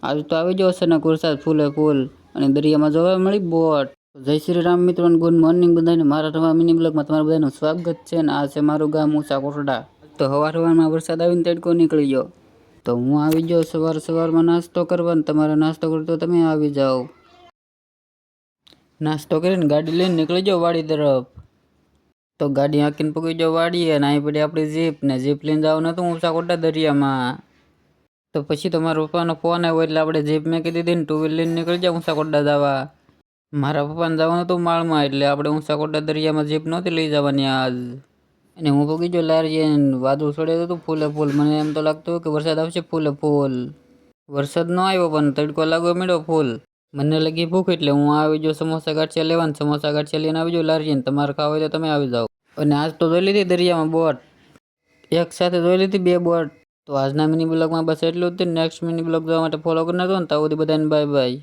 આજ તો આવી ગયો અચાનક વરસાદ ફૂલે ફૂલ અને દરિયામાં જોવા મળી બોટ. જય શ્રી રામ મિત્રો, ગુડ મોર્નિંગ બધાને. મારા નવા મિની બ્લોગમાં તમારું બધાનું સ્વાગત છે ને આ છે મારું ગામ ઊંચા કોટડા. તો સવારમાં વરસાદ આવીને તડકો નીકળી ગયો તો હું આવી ગયો સવારમાં નાસ્તો કરવા. તમારે નાસ્તો કરતો તમે આવી જાઓ. નાસ્તો કરીને ગાડી લઈને નીકળી જાઓ વાડી તરફ. તો ગાડી હાંકીને પકડી જાઓ વાડીએ અને અહીં પડી આપણી જીપ ને જીપ લઈને જવાનું હતું ઊંચા કોટડા દરિયામાં. તો પછી તો મારા પપ્પાનો ફોન આવ્યો એટલે આપણે જીપ મેકી દીધી ને ટુ વ્હીલ લઈને નીકળી જાવ ઊંચા કોટડા જવા. મારા પપ્પાને જવાનું હતું માળમાં એટલે આપણે ઊંચા કોટડા દરિયામાં જીપ નહોતી લઈ જવાની આજ. અને હું પગી ગયો લારીએ વાદળ છોડ્યું હતું ફૂલે ફૂલ. મને એમ તો લાગતું કે વરસાદ આવશે ફૂલે ફૂલ. વરસાદ ન આવ્યો પણ તડકો લાગવો મળ્યો ફૂલ. મને લાગી ભૂખ એટલે હું આવી ગયો સમોસા ગાંઠિયા લેવાનું. સમોસા ગાંઠિયા લઈને આવી ગયો લારીએ. તમારે ખાવા હોય તો તમે આવી જાઓ. અને આજ તો જોઈ લીધી દરિયામાં બોટ, એક સાથે જોઈ લીધી 2 બોટ. તો આજના મિની બ્લોગમાં બસ એટલું જ. નેક્સ્ટ મિની બ્લોગ જોવા માટે ફોલો કરી નાખો ને. ત્યાં સુધી બધાને બાય બાય.